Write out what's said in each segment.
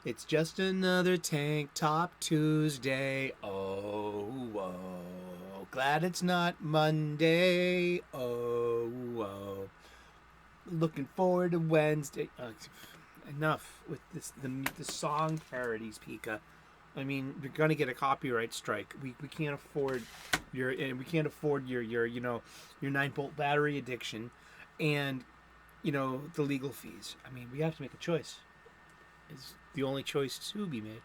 It's just another tank top Tuesday. Oh, glad it's not Monday. Oh. Looking forward to Wednesday. Enough with the song parodies, Pika. I mean, you're gonna get a copyright strike. We can't afford your 9-volt battery addiction, and the legal fees. I mean, we have to make a choice. It's the only choice to be made.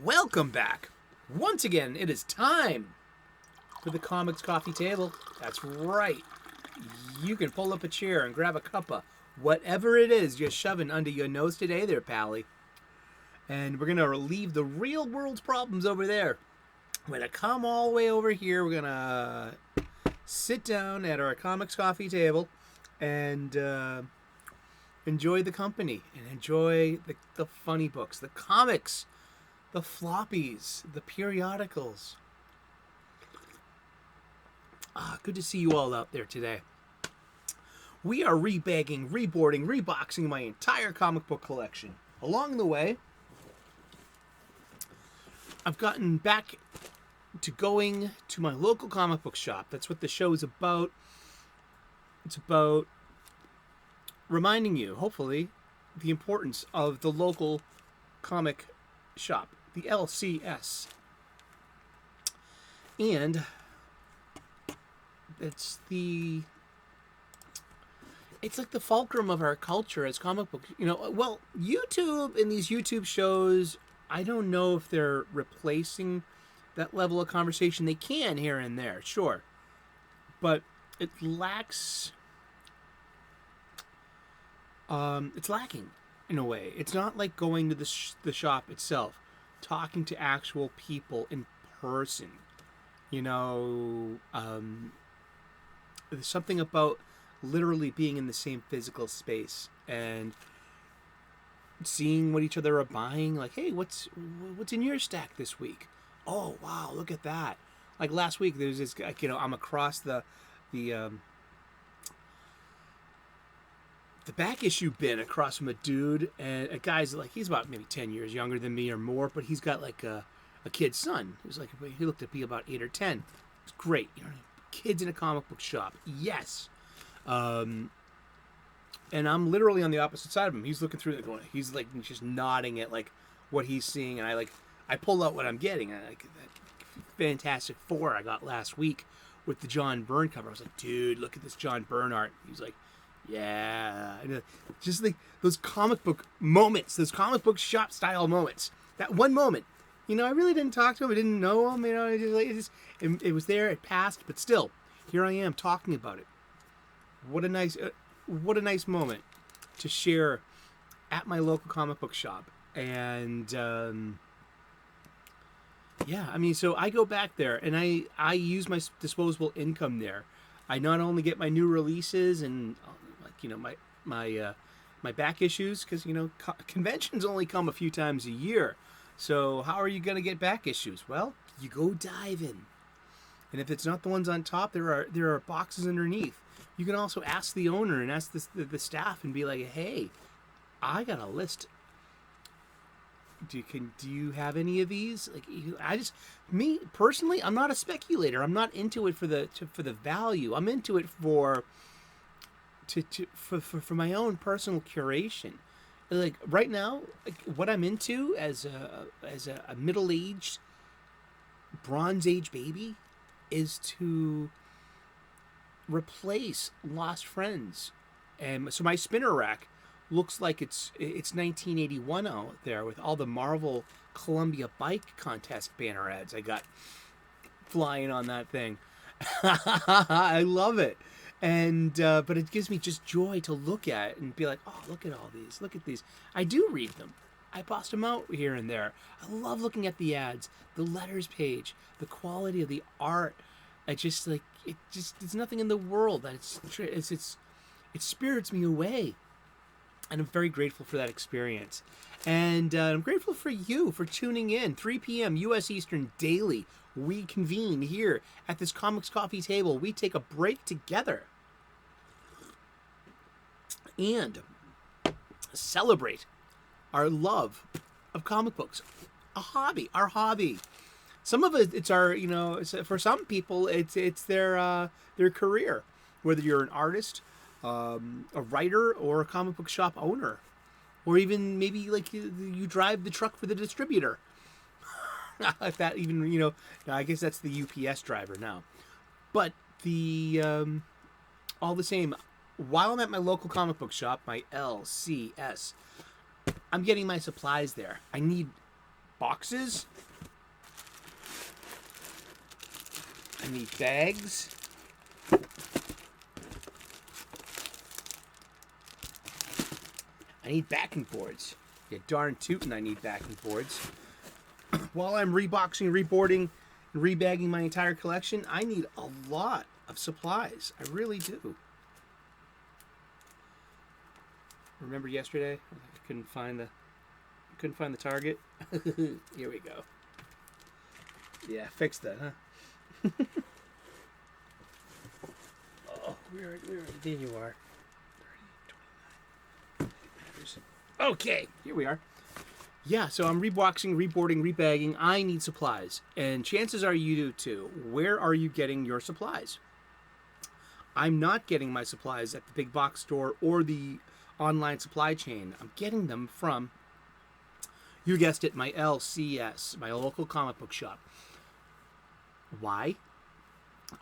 Welcome back. Once again, it is time for the Comics Coffee Table. That's right. You can pull up a chair and grab a cuppa. Whatever it is you're shoving under your nose today there, Pally. And we're going to leave the real world's problems over there. We're going to come all the way over here. We're going to sit down at our Comics Coffee Table and enjoy the company and enjoy the funny books, the comics, the floppies, the periodicals. Good to see you all out there today. We are rebagging, reboarding, reboxing my entire comic book collection. Along the way, I've gotten back to going to my local comic book shop. That's what the show is about. It's about reminding you, hopefully, the importance of the local comic shop, the LCS. And it's like the fulcrum of our culture as comic book. YouTube and these YouTube shows, I don't know if they're replacing that level of conversation. They can here and there, sure. But it lacks... it's lacking in a way. It's not like going to the shop itself, talking to actual people in person. There's something about literally being in the same physical space and seeing what each other are buying. Like, hey, what's in your stack this week? Oh, wow, look at that. Like last week, there's this guy, I'm across the back issue bin across from a dude, and a guy's like, he's about maybe 10 years younger than me or more, but he's got like a kid's son. He looked to be about 8 or 10. It's great. Kids in a comic book shop. Yes. And I'm literally on the opposite side of him. He's looking through it going, he's like just nodding at like what he's seeing, and I pull out what I'm getting. And that Fantastic Four I got last week with the John Byrne cover. I was like, dude, look at this John Byrne art. He's like, yeah. Just like those comic book moments, those comic book shop style moments. That one moment. I really didn't talk to him. I didn't know him. It was there. It passed, but still, here I am talking about it. What a nice moment to share at my local comic book shop. And so I go back there and I use my disposable income there. I not only get my new releases and my back issues, because conventions only come a few times a year. So how are you going to get back issues? Well, you go diving. And if it's not the ones on top, there are boxes underneath. You can also ask the owner and ask the staff and be like, hey, I got a list. Do you have any of these? Me personally, I'm not a speculator. I'm not into it for the value. I'm into it for my own personal curation. Like right now, what I'm into as a middle-aged, Bronze Age baby is to replace lost friends. And so my spinner rack looks like it's 1981 out there with all the Marvel Columbia Bike Contest banner ads I got flying on that thing. I love it. And but it gives me just joy to look at and be like, oh, look at all these. Look at these. I do read them. I bust them out here and there. I love looking at the ads, the letters page, the quality of the art. It's nothing in the world that it spirits me away. And I'm very grateful for that experience. And I'm grateful for you for tuning in. 3 p.m. U.S. Eastern daily. We convene here at this Comics Coffee Table. We take a break together and celebrate our love of comic books, our hobby. Some of it, it's our, for some people, it's their career. Whether you're an artist, a writer, or a comic book shop owner, or even maybe like you drive the truck for the distributor. If that even, I guess that's the UPS driver now. But all the same, while I'm at my local comic book shop, my LCS, I'm getting my supplies there. I need boxes. I need bags. I need backing boards. Yeah, darn tootin' I need backing boards. While I'm reboxing, reboarding, and rebagging my entire collection, I need a lot of supplies. I really do. Remember yesterday? I couldn't find the target. Here we go. Yeah, fix that, huh? Oh, where there you are. 30, 29. Okay, here we are. Yeah, so I'm reboxing, reboarding, rebagging. I need supplies. And chances are you do too. Where are you getting your supplies? I'm not getting my supplies at the big box store or the online supply chain. I'm getting them from, you guessed it, my LCS, my local comic book shop. Why?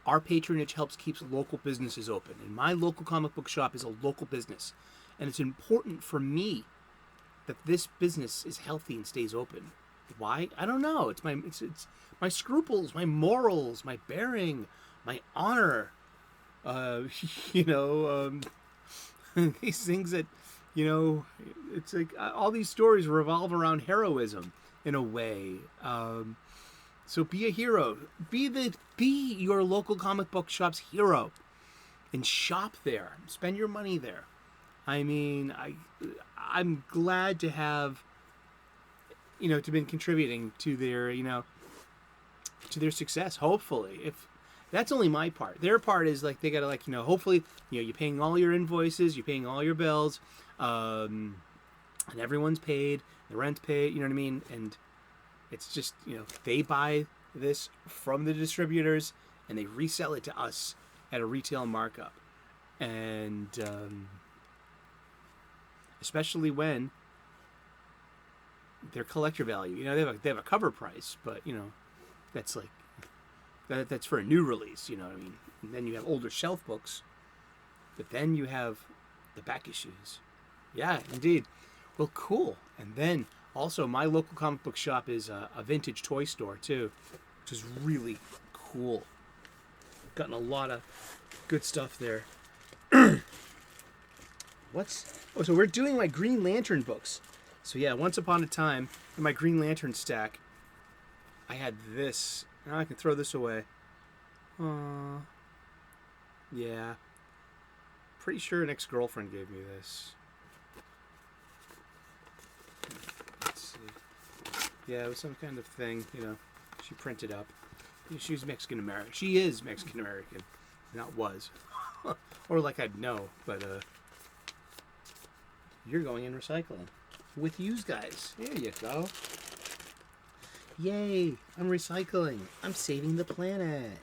Our patronage helps keep local businesses open. And my local comic book shop is a local business. And it's important for me that this business is healthy and stays open. Why? I don't know. It's my scruples, my morals, my bearing, my honor. These things that, it's like all these stories revolve around heroism in a way. So be a hero. Be your local comic book shop's hero, and shop there. Spend your money there. I mean, I'm glad to have, to been contributing to their, to their success. Hopefully, if that's only my part. Their part is like they gotta hopefully you're paying all your invoices, you're paying all your bills, and everyone's paid, the rent's paid. You know what I mean? And it's just they buy this from the distributors and they resell it to us at a retail markup, and especially when their collector value. They have a cover price, but that's like. That's for a new release, you know what I mean? And then you have older shelf books, but then you have the back issues. Yeah, indeed. Well, cool. And then also my local comic book shop is a vintage toy store too, which is really cool. Gotten a lot of good stuff there. So we're doing my Green Lantern books. So yeah, once upon a time in my Green Lantern stack, I had this. Now I can throw this away. Yeah. Pretty sure an ex-girlfriend gave me this. Let's see. Yeah, it was some kind of thing, she printed up. She was Mexican-American. She is Mexican-American. Not was. Or like I'd know, but you're going in recycling. With yous guys. There you go. Yay, I'm recycling. I'm saving the planet.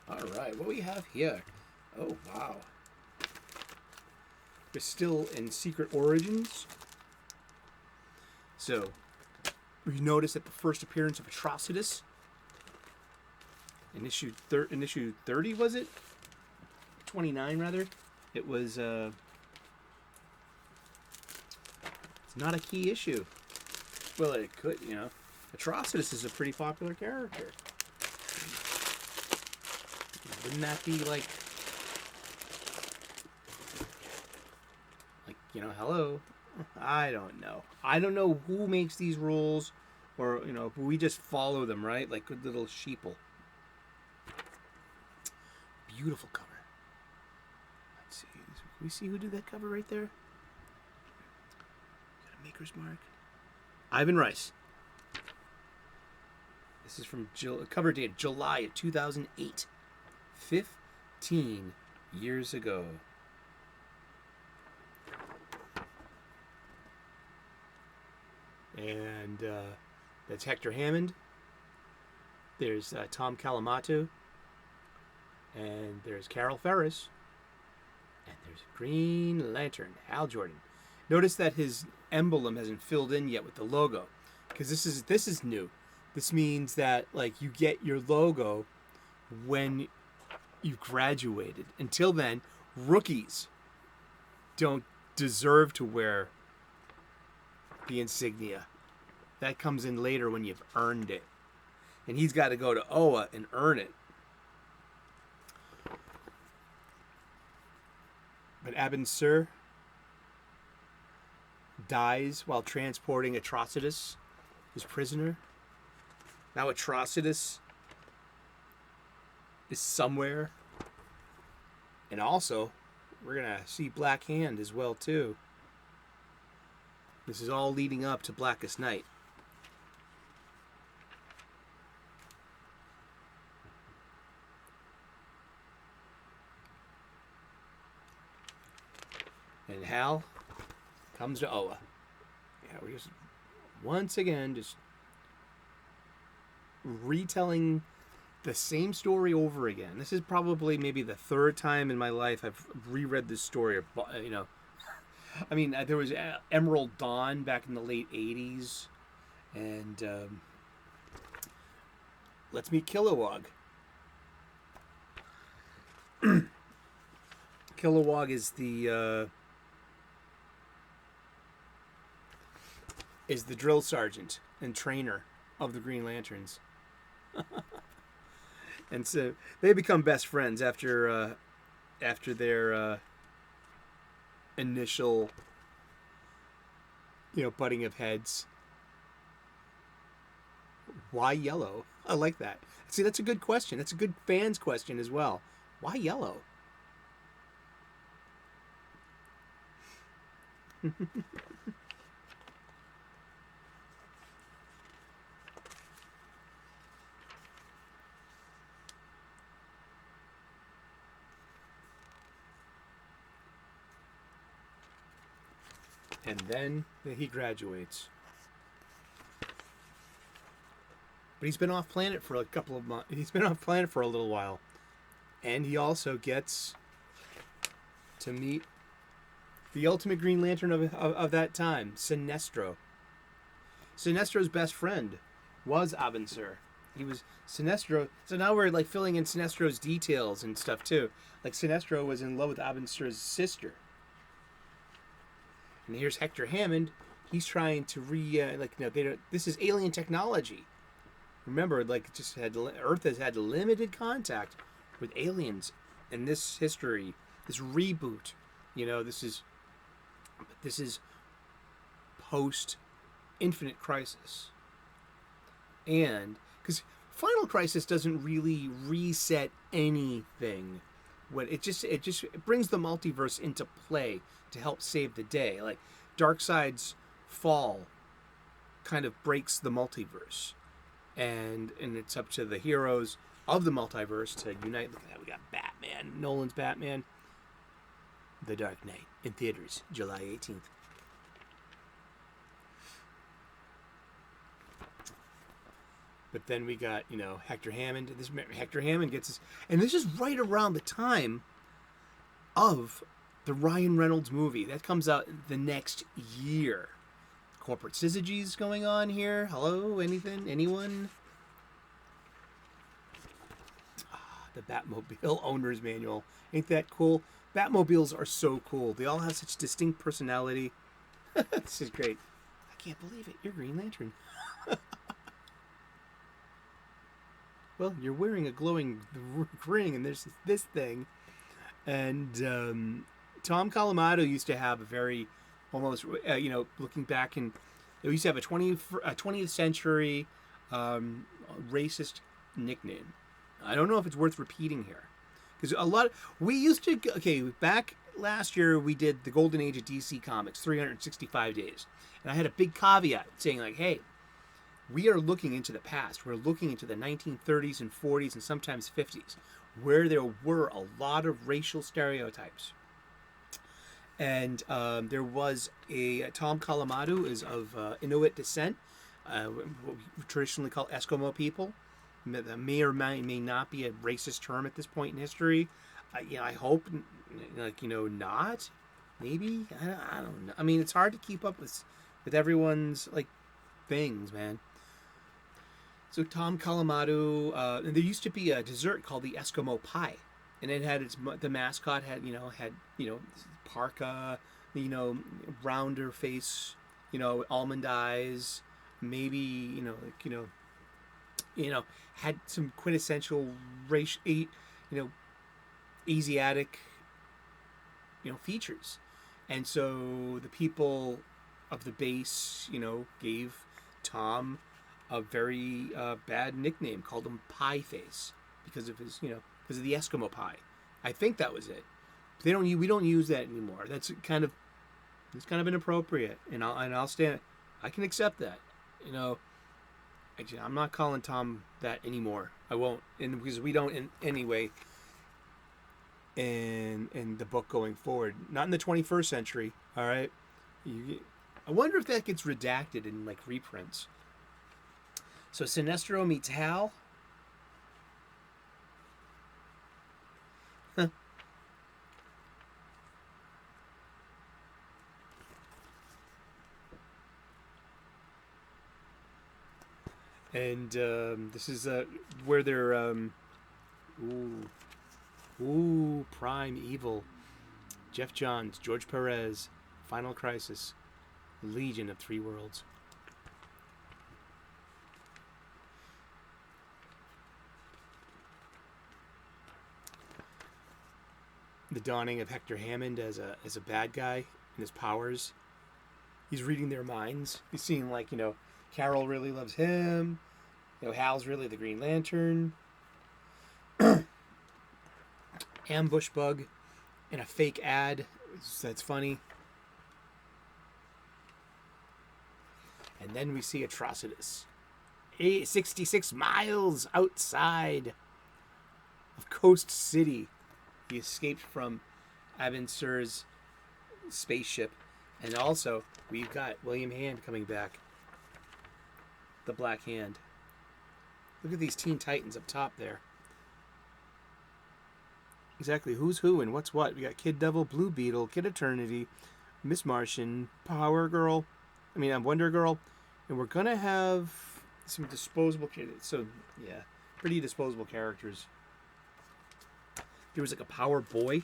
All right, what we have here? Oh, wow. We're still in Secret Origins. So, we notice that the first appearance of Atrocitus in issue 30, was it? 29, rather. It was, it's not a key issue. Well, it could, Atrocitus is a pretty popular character. Wouldn't that be like, hello? I don't know. I don't know who makes these rules, or, we just follow them, right? Like good little sheeple. Beautiful cover. Let's see. Can we see who did that cover right there? Got a maker's mark. Ivan Rice. This is from cover date July of 2008. 15 years ago. And that's Hector Hammond. There's Tom Calamatu. And there's Carol Ferris. And there's Green Lantern, Hal Jordan. Notice that his emblem hasn't filled in yet with the logo, because this is new. This means that like you get your logo when you graduated. Until then, rookies don't deserve to wear the insignia. That comes in later when you've earned it. And he's got to go to OA and earn it. But Abin Sur dies while transporting Atrocitus, his prisoner. Now Atrocitus is somewhere. And also, we're going to see Black Hand as well, too. This is all leading up to Blackest Night. And Hal comes to Oa. Yeah, we're just, once again, just retelling the same story over again. This is probably maybe the third time in my life I've reread this story. You know, I mean, there was Emerald Dawn back in the late 80s. And let's meet Kilowog. Kilowog is the drill sergeant and trainer of the Green Lanterns. And so they become best friends after their initial, butting of heads. Why yellow? I like that. See, that's a good question. That's a good fans question as well. Why yellow? And then he graduates. But he's been off planet for a couple of months. He's been off planet for a little while. And he also gets to meet the ultimate Green Lantern of that time, Sinestro. Sinestro's best friend was Abin Sur. He was Sinestro. So now we're like filling in Sinestro's details and stuff too. Like Sinestro was in love with Abin Sur's sister. And here's Hector Hammond. He's trying to this is alien technology. Remember, Earth has had limited contact with aliens in this history, this reboot. This is post Infinite Crisis. And because Final Crisis doesn't really reset anything. It brings the multiverse into play to help save the day. Like Darkseid's fall kind of breaks the multiverse. And it's up to the heroes of the multiverse to unite. Look at that, we got Batman, Nolan's Batman. The Dark Knight in theaters, July 18th. But then we got, Hector Hammond. Hector Hammond gets this, and this is right around the time of the Ryan Reynolds movie. That comes out the next year. Corporate syzygies going on here. Hello? Anything? Anyone? The Batmobile Owner's Manual. Ain't that cool? Batmobiles are so cool. They all have such distinct personality. This is great. I can't believe it. You're Green Lantern. Well, you're wearing a glowing ring, and there's this thing. And Tom Calamado used to have a very, almost, looking back, and they used to have a 20th century racist nickname. I don't know if it's worth repeating here. Because back last year we did the Golden Age of DC Comics, 365 days. And I had a big caveat saying hey, we are looking into the past. We're looking into the 1930s and 40s and sometimes 50s, where there were a lot of racial stereotypes. And there was a Tom Kalamadu is of Inuit descent, what we traditionally call Eskimo people. That may or may not be a racist term at this point in history. I hope, not. Maybe I don't know. I mean, it's hard to keep up with everyone's like things, man. So Tom Kalamadu, and there used to be a dessert called the Eskimo pie, and it had the mascot had parka, rounder face, almond eyes, maybe had some quintessential race, Asiatic, features, and so the people of the base, gave Tom a very bad nickname, called him Pie Face because of his, because of the Eskimo pie. I think that was it. We don't use that anymore. It's kind of inappropriate, and I'll stand. I can accept that. Actually, I'm not calling Tom that anymore. I won't, and because we don't in any way in the book going forward. Not in the 21st century. All right. I wonder if that gets redacted in like reprints. So Sinestro meets Hal. And this is where they're Prime Evil, Jeff Johns, George Perez, Final Crisis, Legion of Three Worlds. The dawning of Hector Hammond as a bad guy and his powers. He's reading their minds. He's seeing Carol really loves him. Hal's really the Green Lantern. Ambush bug and a fake ad. That's funny. And then we see Atrocitus. 66 miles outside of Coast City. He escaped from Abin Sur's spaceship. And also, we've got William Hand coming back. The Black Hand. Look at these Teen Titans up top there. Exactly who's who and what's what. We got Kid Devil, Blue Beetle, Kid Eternity, Miss Martian, Wonder Girl. And we're going to have some disposable kids. So, yeah, pretty disposable characters. There was like a Power Boy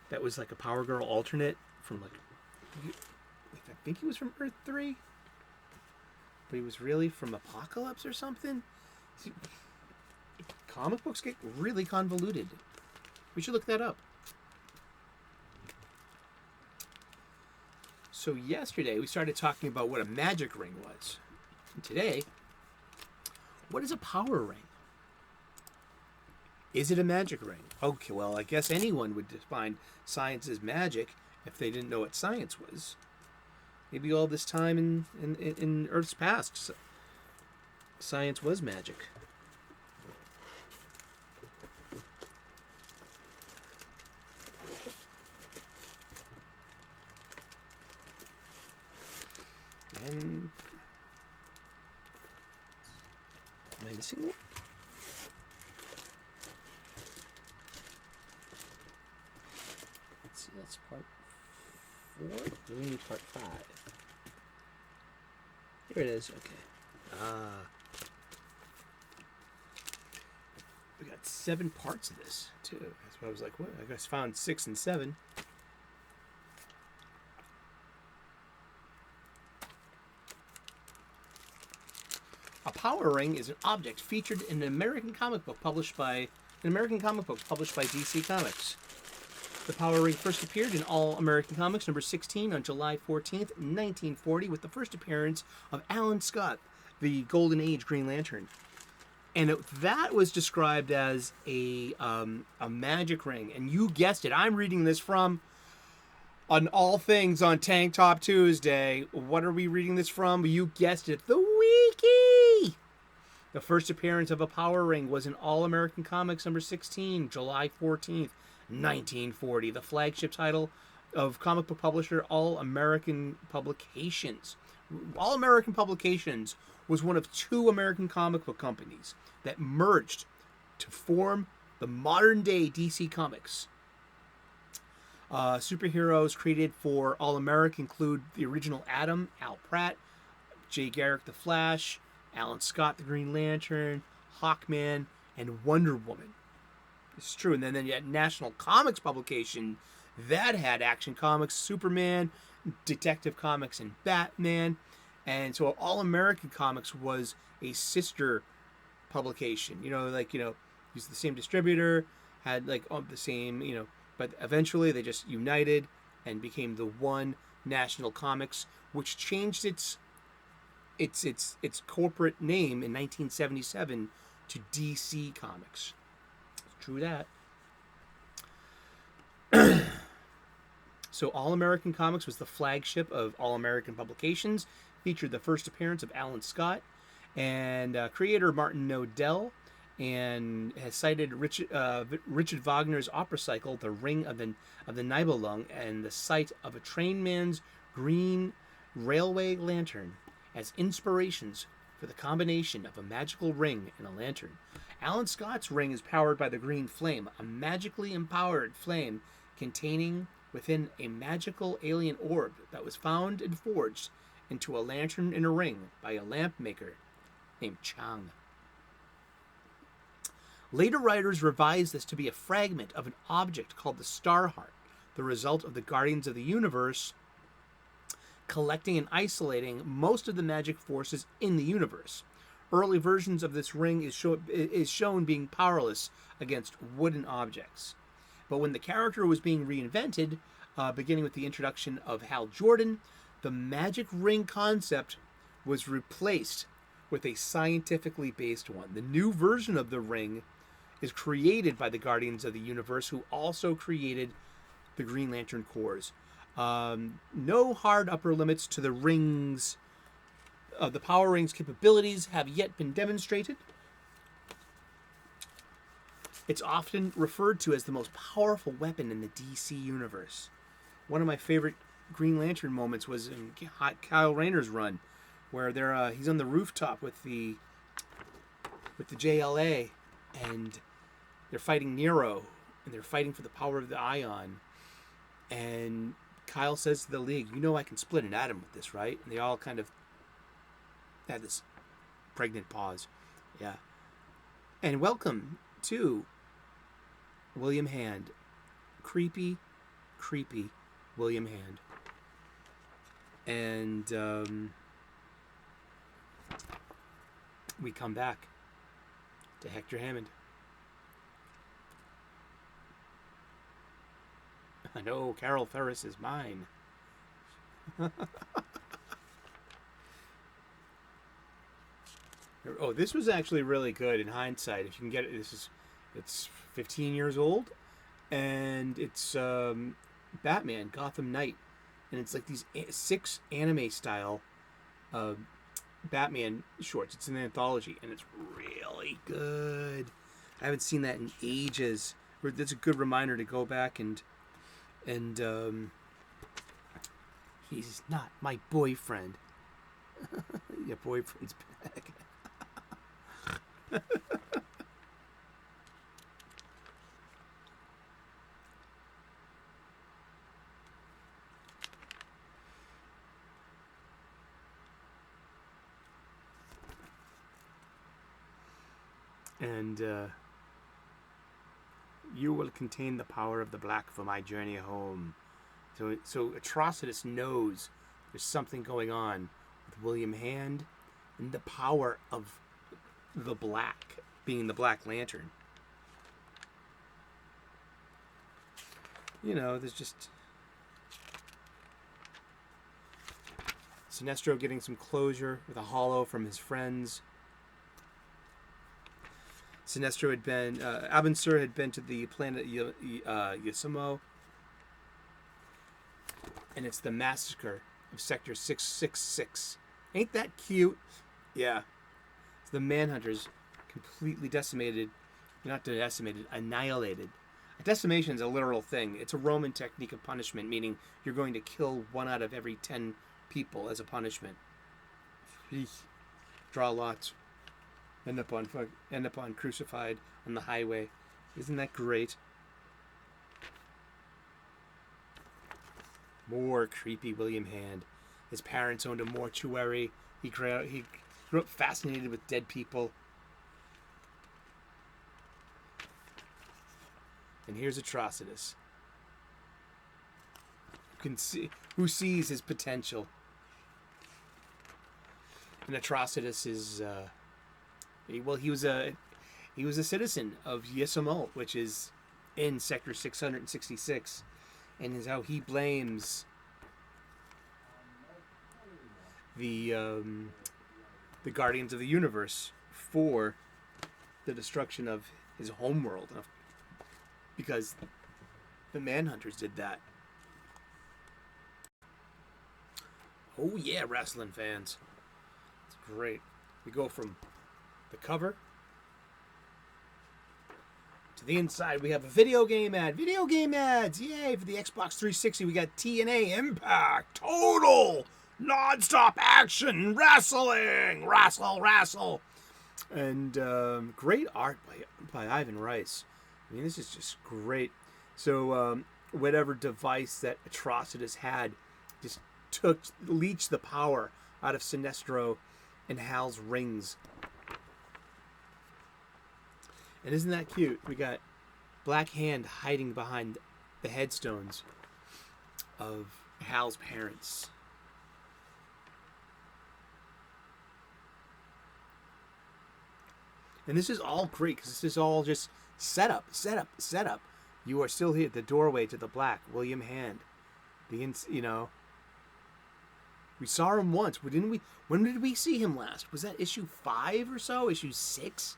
that was like a Power Girl alternate from I think he was from Earth 3. But he was really from Apocalypse or something. See, comic books get really convoluted. We should look that up. So yesterday we started talking about what a magic ring was. And today, what is a power ring? Is it a magic ring? Okay, well, I guess anyone would define science as magic if they didn't know what science was. Maybe all this time in Earth's past, science was magic. And am I missing one? Let's see, that's part 4. We need part 5. Here it is. Okay. We got 7 parts of this too. That's why I was like, what? I guess found 6 and 7. A power ring is an object featured in an American comic book published by DC Comics. The power ring first appeared in All American Comics number 16 on July 14th, 1940, with the first appearance of Alan Scott, the Golden Age Green Lantern. And that was described as a magic ring. And you guessed it. I'm reading this from on All Things on Tank Top Tuesday. What are we reading this from? You guessed it. The Wiki! The first appearance of a power ring was in All American Comics number 16, July 14th, 1940. The flagship title of comic book publisher All American Publications. All American Publications was one of two American comic book companies that merged to form the modern day DC Comics. Superheroes created for All American include the original Atom, Al Pratt, Jay Garrick the Flash, Alan Scott the Green Lantern, Hawkman, and Wonder Woman. It's true. And then you had National Comics Publication that had Action Comics, Superman, Detective Comics, and Batman. And so All American Comics was a sister publication. Used the same distributor, had the same, but eventually they just united and became the one National Comics, which changed its corporate name in 1977 to DC Comics. True that. So All American Comics was the flagship of All American Publications, featured the first appearance of Alan Scott, and creator Martin Nodell, and has cited Richard Wagner's opera cycle, The Ring of the Nibelung, and the sight of a trained man's green railway lantern as inspirations for the combination of a magical ring and a lantern. Alan Scott's ring is powered by the green flame, a magically empowered flame containing within a magical alien orb that was found and forged into a lantern in a ring by a lamp maker named Chang. Later writers revised this to be a fragment of an object called the Star Heart, the result of the Guardians of the Universe collecting and isolating most of the magic forces in the universe. Early versions of this ring is shown being powerless against wooden objects. But when the character was being reinvented, beginning with the introduction of Hal Jordan, the magic ring concept was replaced with a scientifically based one. The new version of the ring is created by the Guardians of the Universe, who also created the Green Lantern Corps. No hard upper limits to the rings. The Power Ring's capabilities have yet been demonstrated. It's often referred to as the most powerful weapon in the DC universe. One of my favorite Green Lantern moments was in Kyle Rayner's run, where he's on the rooftop with the JLA, and they're fighting Nero, and they're fighting for the power of the Ion. And Kyle says to the League, I can split an atom with this, right? And they all kind of had this pregnant pause. Yeah. And welcome to William Hand. Creepy William Hand. And we come back to Hector Hammond. I know Carol Ferris is mine. Oh, this was actually really good in hindsight. If you can get it, it's 15 years old, and it's Batman, Gotham Knight, and it's like these 6 anime style Batman shorts. It's an anthology, and it's really good. I haven't seen that in ages. That's a good reminder to go back and he's not my boyfriend. Your boyfriend's back. And you will contain the power of the black for my journey home. So Atrocitus knows there's something going on with William Hand and the power of the black, being the Black Lantern. There's just Sinestro getting some closure with a hollow from his friends. Sinestro had been, Abin-Sur had been to the planet Yasumo, and it's the massacre of Sector 666. Ain't that cute? Yeah. It's the Manhunters completely annihilated Decimation is a literal thing. It's a Roman technique of punishment, meaning you're going to kill 1 out of every 10 people as a punishment. Eesh. Draw lots. End up on crucified on the highway. Isn't that great? More creepy William Hand. His parents owned a mortuary. He grew up fascinated with dead people. And here's Atrocitus. Who sees his potential. And Atrocitus is he was a citizen of Yesomalt, which is in Sector 666, and is how he blames the Guardians of the Universe for the destruction of his homeworld, because the Manhunters did that. Oh yeah, wrestling fans. It's great. We go from the cover to the inside. We have a video game ad. Video game ads! Yay! For the Xbox 360, we got TNA Impact. Total! Non-stop action! Wrestling! Wrestle! And great art by Ivan Rice. I mean, this is just great. So whatever device that Atrocitus had just leached the power out of Sinestro and Hal's rings. And isn't that cute? We got Black Hand hiding behind the headstones of Hal's parents. And this is all great because this is all just setup. You are still here at the doorway to the Black, William Hand. We saw him once, didn't we? When did we see him last? Was that issue 5 or so? Issue 6?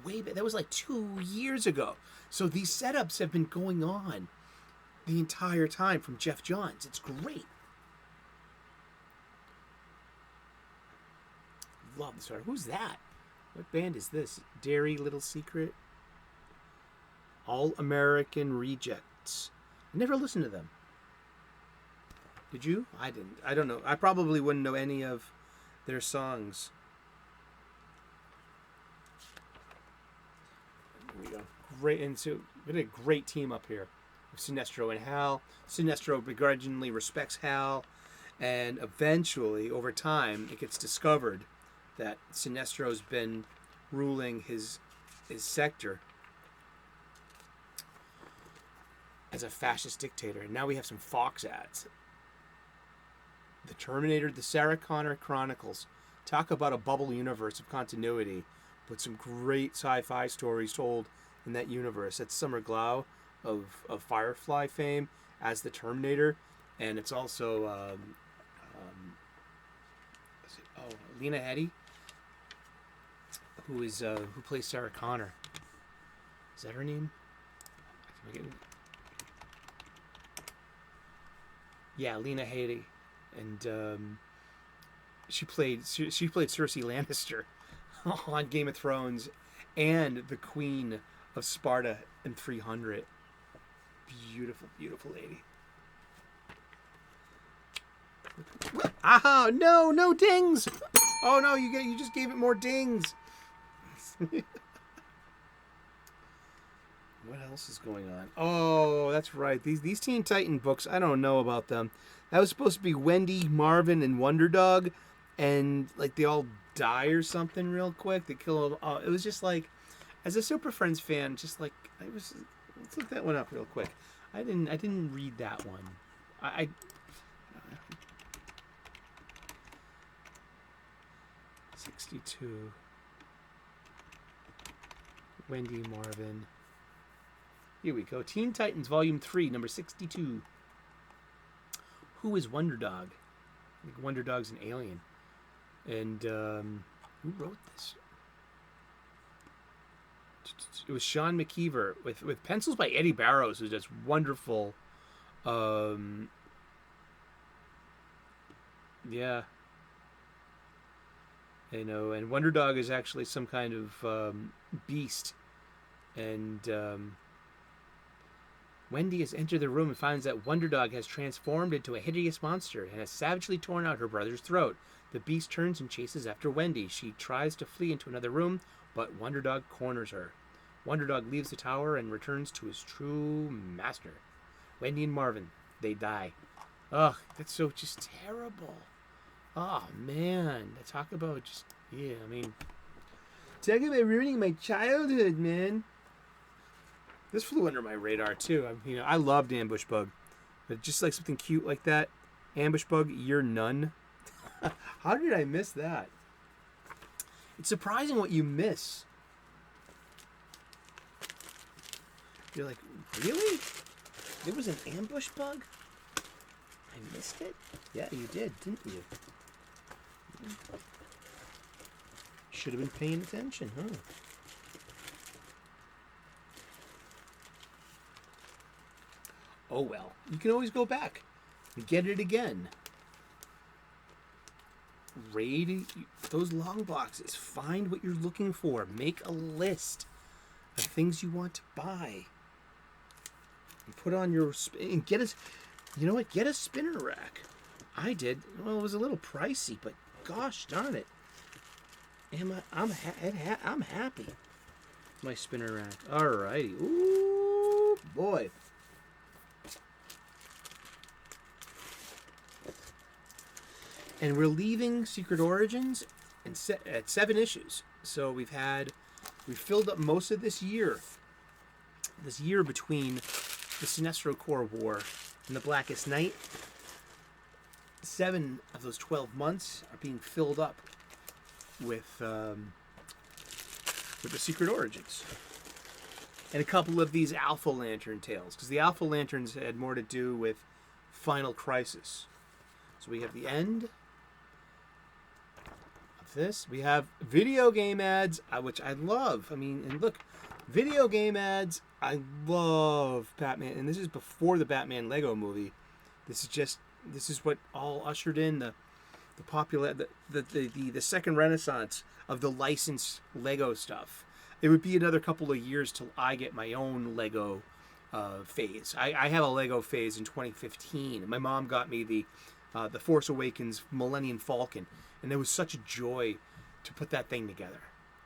Way back. That was like 2 years ago. So these setups have been going on the entire time from Jeff Johns. It's great. Love this art. Who's that? What band is this? Dairy Little Secret? All American Rejects. I never listened to them. Did you? I didn't. I don't know. I probably wouldn't know any of their songs. Here we go. Great. And so we had a great team up here of Sinestro and Hal. Sinestro begrudgingly respects Hal. And eventually, over time, it gets discovered that Sinestro's been ruling his sector as a fascist dictator. And now we have some Fox ads. The Terminator, the Sarah Connor Chronicles. Talk about a bubble universe of continuity, but some great sci-fi stories told in that universe. That's Summer Glau of Firefly fame as the Terminator, and it's also Lena Headey, who plays Sarah Connor. Is that her name? Yeah, Lena Headey. And she played Cersei Lannister on Game of Thrones and the Queen of Sparta in 300. Beautiful, beautiful lady. Aha! No dings! Oh no, you just gave it more dings. What else is going on? Oh, that's right. These Teen Titan books, I don't know about them. That was supposed to be Wendy, Marvin, and Wonder Dog, and like they all die or something real quick. They kill them all. It was just like, as a Super Friends fan, just like let's look that one up real quick. I didn't read that one. I 62. Wendy, Marvin. Here we go. Teen Titans Volume 3, number 62. Who is Wonder Dog? I think Wonder Dog's an alien. And who wrote this? It was Sean McKeever with pencils by Eddie Barrows, who's just wonderful. Yeah. And Wonder Dog is actually some kind of beast. And Wendy has entered the room and finds that Wonder Dog has transformed into a hideous monster and has savagely torn out her brother's throat. The beast turns and chases after Wendy. She tries to flee into another room, but Wonder Dog corners her. Wonder Dog leaves the tower and returns to his true master. Wendy and Marvin, they die. Ugh, that's so just terrible. Oh, man. Talk about just, yeah, I mean, talk about ruining my childhood, man. This flew under my radar, too. I loved Ambush Bug. But just like something cute like that, Ambush Bug, you're none. How did I miss that? It's surprising what you miss. You're like, really? There was an Ambush Bug? I missed it? Yeah, you did, didn't you? Should have been paying attention, huh? Oh well, you can always go back and get it again. Raid those long boxes. Find what you're looking for. Make a list of things you want to buy. And put on your and get a, you know what? Get a spinner rack. I did. Well, it was a little pricey, but gosh darn it, I'm happy. My spinner rack. Alrighty. Ooh boy. And we're leaving Secret Origins at 7 issues. So we filled up most of this year. This year between the Sinestro Corps War and the Blackest Night. 7 of those 12 months are being filled up with the Secret Origins. And a couple of these Alpha Lantern tales. Because the Alpha Lanterns had more to do with Final Crisis. So we have the end of this. We have video game ads, which I love. I mean, and look, video game ads, I love Batman. And this is before the Batman Lego movie. This is what all ushered in the popular, the second renaissance of the licensed Lego stuff. It would be another couple of years till I get my own Lego phase. I have a Lego phase in 2015. My mom got me the Force Awakens Millennium Falcon, and it was such a joy to put that thing together.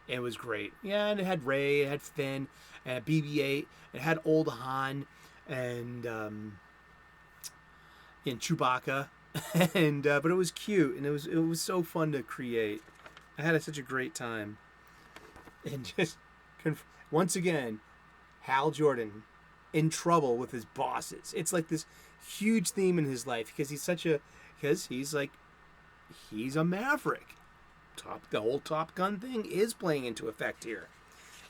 It was great. Yeah, and it had Rey, it had Finn, and BB-8, it had old Han, and Chewbacca, and but it was cute, and it was so fun to create. I had such a great time, and just once again, Hal Jordan in trouble with his bosses. It's like this huge theme in his life because he's a maverick. The whole Top Gun thing is playing into effect here,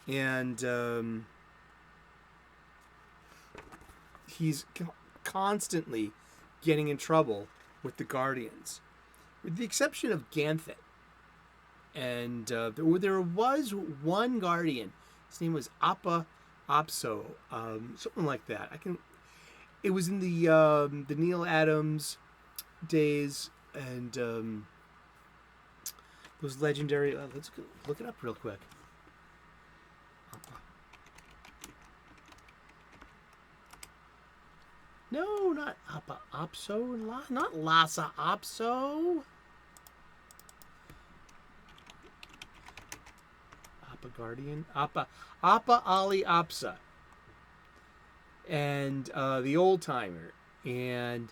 and he's constantly getting in trouble with the Guardians, with the exception of Ganthet. And there was one Guardian. His name was Appa Opso, something like that. It was in the Neil Adams days, and those legendary. Let's look it up real quick. No, not Appa Opso, not Lhasa Opso. Appa Guardian, Appa Ali Apsa, and the old timer, and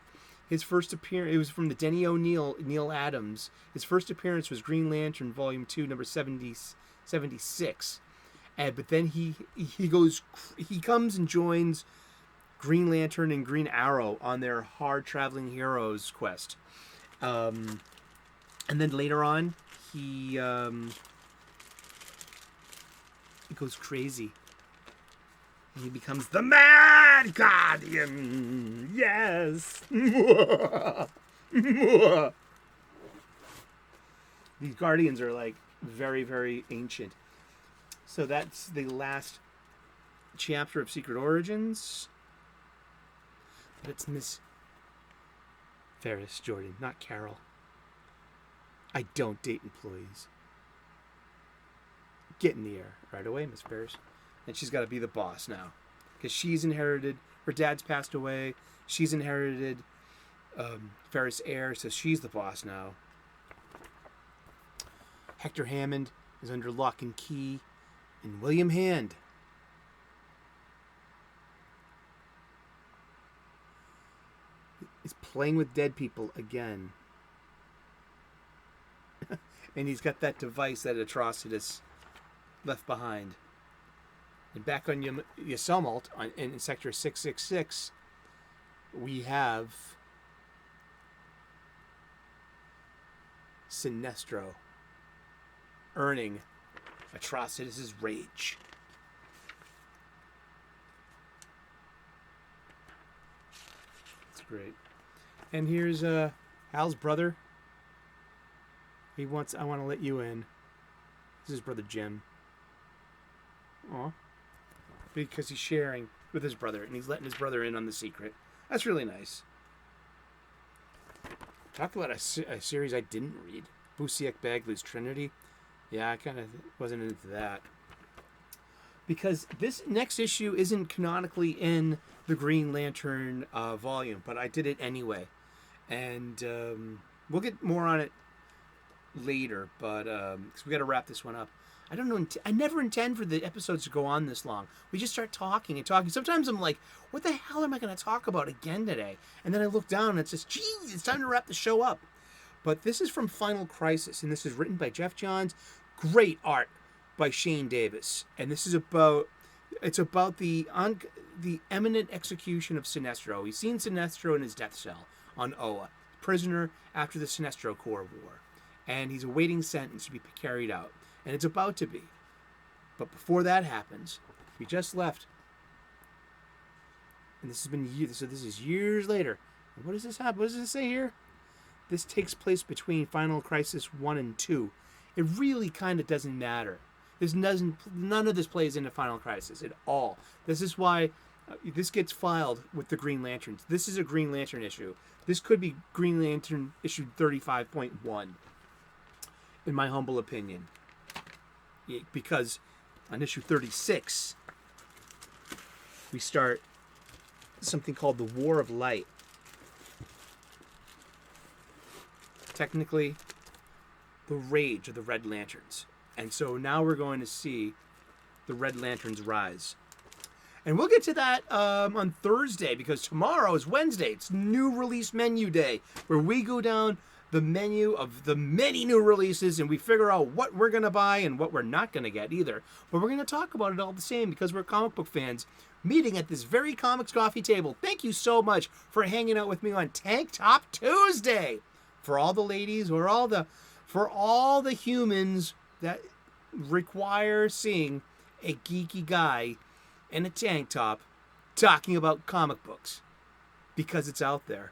his first appearance. It was from the Denny O'Neil, Neil Adams. His first appearance was Green Lantern Volume 2, number 76. But then he comes and joins Green Lantern and Green Arrow on their hard traveling heroes quest. And then later on, he goes crazy. And he becomes the Mad Guardian. Yes. These Guardians are like very, very ancient. So that's the last chapter of Secret Origins. But it's Miss Ferris Jordan, not Carol. I don't date employees. Get in the air right away, Miss Ferris. And she's got to be the boss now, because she's inherited Her dad's passed away. She's inherited Ferris heir, so she's the boss now. Hector Hammond is under lock and key. And William Hand is playing with dead people again. And he's got that device that Atrocitus left behind. And back on Yosemite, in Sector 666, we have Sinestro earning Atrocitus' rage. That's great. And here's Hal's brother. I want to let you in. This is his brother Jim. Aw. Because he's sharing with his brother, and he's letting his brother in on the secret. That's really nice. Talk about a series I didn't read. Busiek Bagley's Trinity. Yeah, I kind of wasn't into that. Because this next issue isn't canonically in the Green Lantern volume, but I did it anyway. And we'll get more on it later, but because we got to wrap this one up. I don't know. I never intend for the episodes to go on this long. We just start talking and talking. Sometimes I'm like, what the hell am I going to talk about again today? And then I look down and it says, geez, it's time to wrap the show up. But this is from Final Crisis, and this is written by Jeff Johns. Great art by Shane Davis. And this is about the imminent execution of Sinestro. He's seen Sinestro in his death cell on Oa, prisoner after the Sinestro Corps War. And he's awaiting sentence to be carried out. And it's about to be. But before that happens, we just left. And this has been years. So this is years later. And what does this happen? What does this say here? This takes place between Final Crisis 1 and 2. It really kind of doesn't matter. None of this plays into Final Crisis at all. This is why this gets filed with the Green Lanterns. This is a Green Lantern issue. This could be Green Lantern issue 35.1, in my humble opinion. Because on issue 36, we start something called the War of Light. Technically, the rage of the Red Lanterns. And so now we're going to see the Red Lanterns rise. And we'll get to that on Thursday, because tomorrow is Wednesday. It's new release menu day, where we go down the menu of the many new releases and we figure out what we're going to buy and what we're not going to get either. But we're going to talk about it all the same, because we're comic book fans meeting at this very comics coffee table. Thank you so much for hanging out with me on Tank Top Tuesday. For all the ladies, or for all the humans that require seeing a geeky guy in a tank top talking about comic books, because it's out there.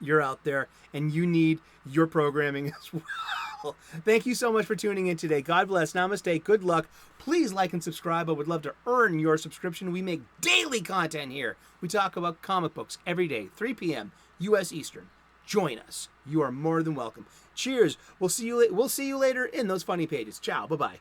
You're out there, and you need your programming as well. Thank you so much for tuning in today. God bless. Namaste. Good luck. Please like and subscribe. I would love to earn your subscription. We make daily content here. We talk about comic books every day, 3 p.m. U.S. Eastern. Join us. You are more than welcome. Cheers. We'll see you later in those funny pages. Ciao. Bye-bye.